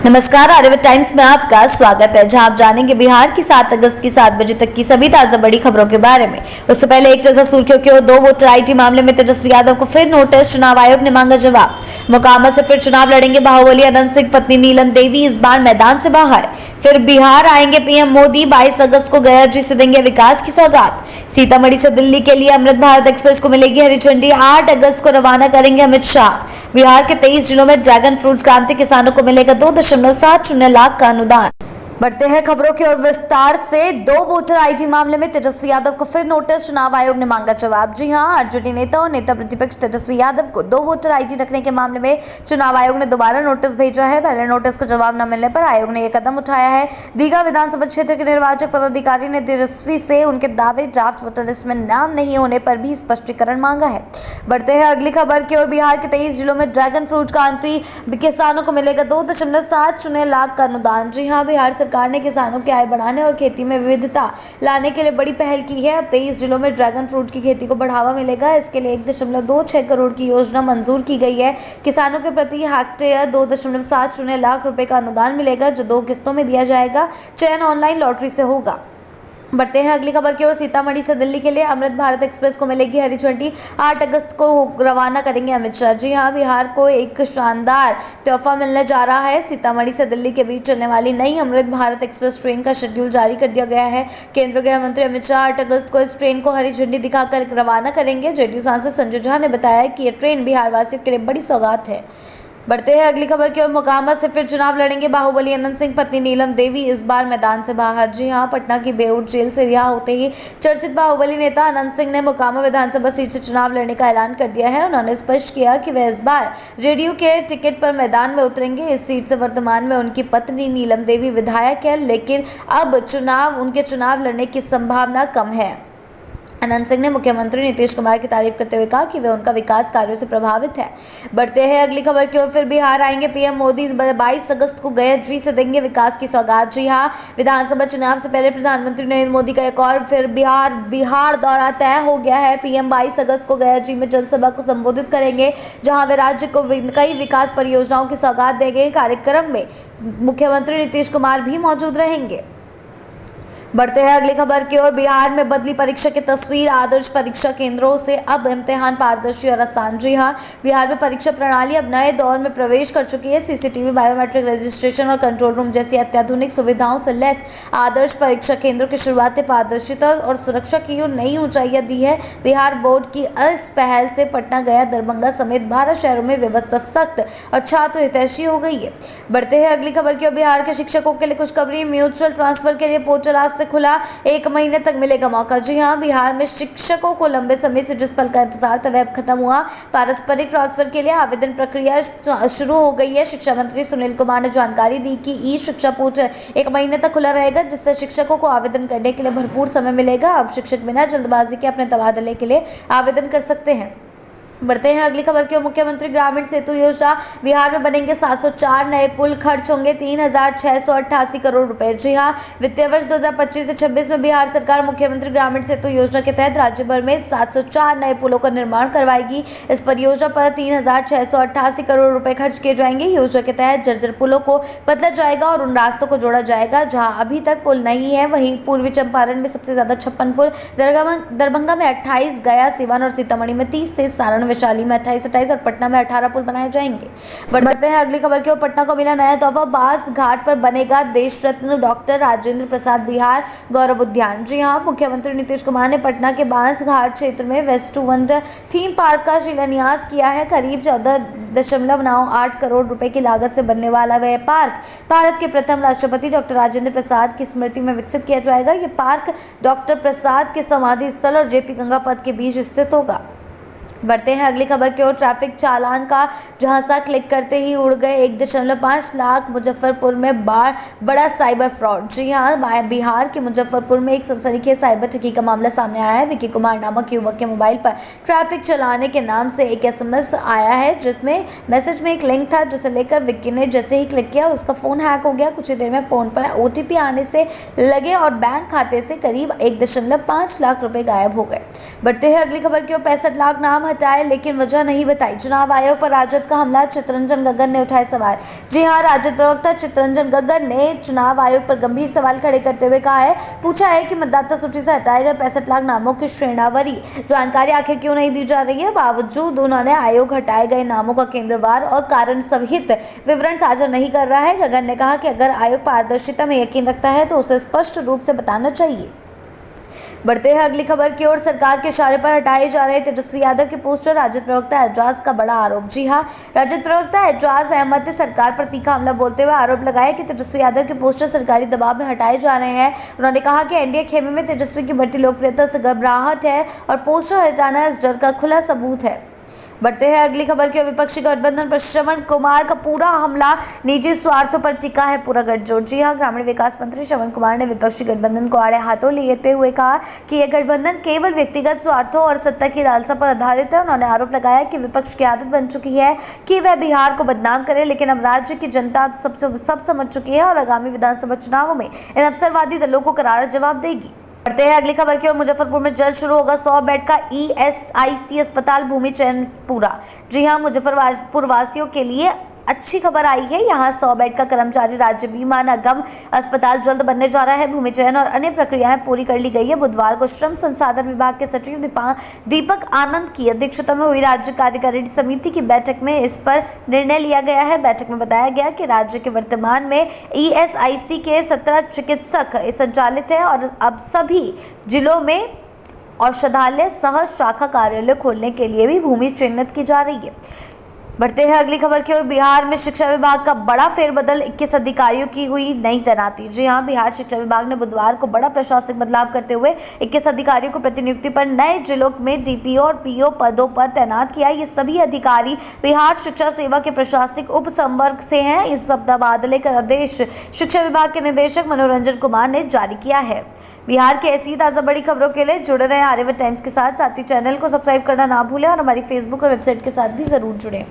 नमस्कार, आर्यवर्त टाइम्स में आपका स्वागत है, जहां आप जानेंगे बिहार की 7 अगस्त की 7 बजे तक की सभी ताजा बड़ी खबरों के बारे में। उससे पहले एक नजर सुर्खियों की ओर। 2 वोटर आईडी मामले में तेजस्वी यादव को फिर नोटिस, चुनाव आयोग ने मांगा जवाब। मोकामा से फिर चुनाव लड़ेंगे बाहुबली अनंत सिंह, पत्नी नीलम देवी इस बार मैदान से बाहर। फिर बिहार आएंगे पीएम मोदी, 22 अगस्त को गया जी से देंगे विकास की सौगात। सीतामढ़ी से दिल्ली के लिए अमृत भारत एक्सप्रेस को मिलेगी हरी झंडी, 8 अगस्त को रवाना करेंगे अमित शाह। बिहार के 23 जिलों में ड्रैगन फ्रूट क्रांति, किसानों को मिलेगा 2.70 लाख का अनुदान। बढ़ते हैं खबरों की ओर विस्तार से। 2 वोटर आईडी मामले में तेजस्वी यादव को फिर नोटिस, चुनाव आयोग ने मांगा जवाब। जी हां, आरजेडी नेता और नेता प्रतिपक्ष तेजस्वी यादव को 2 वोटर आईडी रखने के मामले में चुनाव आयोग ने दोबारा नोटिस भेजा है। पहले नोटिस का जवाब न मिलने पर आयोग ने यह कदम उठाया है। दीघा विधानसभा क्षेत्र के निर्वाचक पदाधिकारी ने तेजस्वी से उनके दावे ड्राफ्ट वोटर लिस्ट में नाम नहीं होने पर भी स्पष्टीकरण मांगा है। बढ़ते हैं अगली खबर की ओर। बिहार के 23 जिलों में ड्रैगन फ्रूट क्रांति, किसानों को मिलेगा 2.70 लाख का अनुदान। जी हां, बिहार सरकार ने किसानों की आय बढ़ाने और खेती में विविधता लाने के लिए बड़ी पहल की है। अब 23 जिलों में ड्रैगन फ्रूट की खेती को बढ़ावा मिलेगा। इसके लिए 1.26 करोड़ की योजना मंजूर की गई है। किसानों के प्रति हेक्टेयर 2.70 लाख रुपए का अनुदान मिलेगा, जो 2 किस्तों में दिया जाएगा। चयन ऑनलाइन लॉटरी से होगा। बढ़ते हैं अगली खबर की ओर। सीतामढ़ी से दिल्ली के लिए अमृत भारत एक्सप्रेस को मिलेगी हरी झंडी, 8 अगस्त को रवाना करेंगे अमित शाह। जी हां, बिहार को एक शानदार तोहफा मिलने जा रहा है। सीतामढ़ी से दिल्ली के बीच चलने वाली नई अमृत भारत एक्सप्रेस ट्रेन का शेड्यूल जारी कर दिया गया है। केंद्रीय गृह मंत्री अमित शाह 8 अगस्त को इस ट्रेन को हरी झंडी दिखाकर रवाना करेंगे। जेडीयू सांसद संजय झा ने बताया कि यह ट्रेन बिहार वासियों के लिए बड़ी सौगात है। बढ़ते हैं अगली खबर की ओर। मोकामा से फिर चुनाव लड़ेंगे बाहुबली अनंत सिंह, पत्नी नीलम देवी इस बार मैदान से बाहर। जी हां, पटना की बेऊर जेल से रिहा होते ही चर्चित बाहुबली नेता अनंत सिंह ने मोकामा विधानसभा सीट से चुनाव लड़ने का ऐलान कर दिया है। उन्होंने स्पष्ट किया कि वे इस बार जेडीयू के टिकट पर मैदान में उतरेंगे। इस सीट से वर्तमान में उनकी पत्नी नीलम देवी विधायक है, लेकिन अब उनके चुनाव लड़ने की संभावना कम है। अनंत सिंह ने मुख्यमंत्री नीतीश कुमार की तारीफ करते हुए कहा कि वे उनका विकास कार्यों से प्रभावित है। बढ़ते हैं अगली खबर की ओर। फिर बिहार आएंगे पीएम मोदी, 22 अगस्त को गया जी से देंगे विकास की सौगात। जी हां, विधानसभा चुनाव से पहले प्रधानमंत्री नरेंद्र मोदी का एक और फिर बिहार दौरा तय हो गया है। पीएम 22 अगस्त को गया जी में जनसभा को संबोधित करेंगे, जहां वे राज्य को कई विकास परियोजनाओं की सौगात देंगे। कार्यक्रम में मुख्यमंत्री नीतीश कुमार भी मौजूद रहेंगे। बढ़ते हैं अगली खबर की ओर। बिहार में बदली परीक्षा की तस्वीर, आदर्श परीक्षा केंद्रों से अब इम्तिहान पारदर्शी और आसान। जी हां, बिहार में परीक्षा प्रणाली अब नए दौर में प्रवेश कर चुकी है। सीसीटीवी, बायोमेट्रिक रजिस्ट्रेशन और कंट्रोल रूम जैसी अत्याधुनिक सुविधाओं से लैस आदर्श परीक्षा केंद्रों की शुरुआत पारदर्शिता और सुरक्षा की ओर नई ऊंचाइयां दी है। बिहार बोर्ड की इस पहल से पटना, गया, दरभंगा समेत 12 शहरों में व्यवस्था सख्त और छात्र हितैषी हो गई है। बढ़ते हैं अगली खबर की ओर। बिहार के शिक्षकों के लिए खुशखबरी, म्यूचुअल ट्रांसफर के लिए पोर्टल आज खुला, 1 महीने तक मिलेगा मौका। जी हां, बिहार में शिक्षकों को लंबे समय से जिस पल का इंतजार था वह अब खत्म हुआ। पारस्परिक ट्रांसफर के लिए आवेदन प्रक्रिया शुरू हो गई है। शिक्षा मंत्री सुनील कुमार ने जानकारी दी कि ई शिक्षा पोर्टल 1 महीने तक खुला रहेगा, जिससे शिक्षकों को आवेदन करने के लिए भरपूर समय मिलेगा। अब शिक्षक बिना जल्दबाजी के अपने तबादले के लिए आवेदन कर सकते हैं। बढ़ते हैं अगली खबर की ओर। मुख्यमंत्री ग्रामीण सेतु योजना, बिहार में बनेंगे 704 नए पुल, खर्च होंगे 3688 करोड़ रुपए। जी हां, वित्तीय वर्ष 2025 से 26 में बिहार सरकार मुख्यमंत्री ग्रामीण सेतु योजना के तहत राज्य भर में 704 नए पुलों का निर्माण करवाएगी। इस परियोजना पर 3688 करोड़ रुपए खर्च किए जाएंगे। योजना के तहत जर्जर पुलों को बदला जाएगा और उन रास्तों को जोड़ा जाएगा जहां अभी तक पुल नहीं है। वहीं पूर्वी चंपारण में सबसे ज्यादा 56 पुल, दरभंगा में 28, गया, सिवान और सीतामढ़ी में 30 से सारण, वैशाली में 28 और पटना में 18 पुल बनाए जाएंगे। बढ़ते हैं अगली खबर की ओर। पटना को मिला नया तोहफा, बांस घाट पर बनेगा देश रत्न डॉक्टर राजेंद्र प्रसाद बिहार गौरव उद्यान। जी हां, मुख्यमंत्री नीतीश कुमार ने पटना के बांस घाट क्षेत्र में waste to wonder theme park का शिलान्यास किया है। करीब 14.98 करोड़ रुपए की लागत से बनने वाला वह पार्क भारत के प्रथम राष्ट्रपति डॉक्टर राजेंद्र प्रसाद की स्मृति में विकसित किया जाएगा। यह पार्क डॉक्टर प्रसाद के समाधि स्थल और जेपी गंगा पथ के बीच स्थित होगा। बढ़ते हैं अगली खबर की ओर। ट्रैफिक चालान का झांसा क्लिक करते ही उड़ गए 1.5 लाख, मुजफ्फरपुर में बड़ा साइबर फ्रॉड। जी हां, बिहार के मुजफ्फरपुर में एक सनसनीखेज साइबर ठगी का मामला सामने आया है। विकी कुमार नामक युवक के मोबाइल पर ट्रैफिक चलाने के नाम से एक SMS आया है, जिसमें मैसेज में एक लिंक था, जिसे लेकर विक्की ने जैसे ही क्लिक किया उसका फोन हैक हो गया। कुछ ही देर में फोन पर OTP आने से लगे और बैंक खाते से करीब 1.5 लाख रुपए गायब हो गए। बढ़ते हैं अगली खबर की ओर। 65 लाख नाम हटाए, लेकिन वजह नहीं बताई। चुनाव आयोग पर राजद का हमला, चितरंजन गगन ने उठाए सवाल। जी हां, राजद प्रवक्ता चितरंजन गगन ने चुनाव आयोग पर गंभीर सवाल खड़े करते हुए पूछा है कि मतदाता सूची से हटाए गए 65 लाख नामों की श्रेणावरी जानकारी आखिर क्यों नहीं दी जा रही है। बावजूद उन्होंने आयोग हटाए गए नामों का केंद्रवार और कारण सहित विवरण साझा नहीं कर रहा है। गगन ने कहा कि अगर आयोग पारदर्शिता में यकीन रखता है तो उसे स्पष्ट रूप से बताना चाहिए। बढ़ते हैं अगली खबर की ओर। सरकार के इशारे पर हटाए जा रहे तेजस्वी यादव के पोस्टर, राजद प्रवक्ता एजाज का बड़ा आरोप। जी हां, राजद प्रवक्ता एजाज अहमद ने सरकार पर तीखा हमला बोलते हुए आरोप लगाया कि तेजस्वी यादव के पोस्टर सरकारी दबाव में हटाए जा रहे हैं। उन्होंने कहा कि एनडीए खेमे में तेजस्वी की बढ़ती लोकप्रियता से घबराहट है और पोस्टर हटाना इस डर का खुला सबूत है। बढ़ते हैं अगली खबर की। विपक्षी गठबंधन पर श्रवण कुमार का पूरा हमला, निजी स्वार्थों पर टिका है पूरा गठजोड़। जी हां, ग्रामीण विकास मंत्री श्रवण कुमार ने विपक्षी गठबंधन को आड़े हाथों लेते हुए कहा कि यह गठबंधन केवल व्यक्तिगत स्वार्थों और सत्ता की लालसा पर आधारित है। उन्होंने आरोप लगाया कि विपक्ष की आदत बन चुकी है कि वह बिहार को बदनाम करे, लेकिन अब राज्य की जनता सब समझ चुकी है और आगामी विधानसभा चुनावों में इन अवसरवादी दलों को करारा जवाब देगी। बढ़ते हैं अगली खबर की ओर। मुजफ्फरपुर में जल्द शुरू होगा 100 बेड का ईएसआईसी अस्पताल, भूमि चयन पूरा। जी हां, मुजफ्फरपुर वासियों के लिए अच्छी खबर आई है। यहाँ 100 बेड का कर्मचारी राज्य बीमा निगम अस्पताल जल्द बनने जा रहा है। भूमि चयन और अन्य प्रक्रियाएं पूरी कर ली गई है। बुधवार को श्रम संसाधन विभाग के सचिव दीपक आनंद की अध्यक्षता में हुई राज्य कार्यकारिणी समिति की बैठक में इस पर निर्णय लिया गया है। बैठक में बताया गया कि राज्य के वर्तमान में ईएसआईसी के 17 चिकित्सक संचालित है और अब सभी जिलों में औषधालय सह शाखा कार्यालय खोलने के लिए भी भूमि चिन्हित की जा रही है। बढ़ते हैं अगली खबर की ओर। बिहार में शिक्षा विभाग का बड़ा फेरबदल, 21 अधिकारियों की हुई नई तैनाती। जी हां, बिहार शिक्षा विभाग ने बुधवार को बड़ा प्रशासनिक बदलाव करते हुए 21 अधिकारियों को प्रतिनियुक्ति पर नए जिलों में डीपीओ और पीओ पदों पर तैनात किया। ये सभी अधिकारी बिहार शिक्षा सेवा के प्रशासनिक उप संवर्ग से हैं। इस तबादले का आदेश शिक्षा विभाग के निदेशक मनोरंजन कुमार ने जारी किया है। बिहार की ऐसी ताज़ा बड़ी खबरों के लिए जुड़े रहे आर्यावर्त टाइम्स के साथ ही चैनल को सब्सक्राइब करना ना भूलें और हमारी फेसबुक और वेबसाइट के साथ भी जरूर जुड़ें।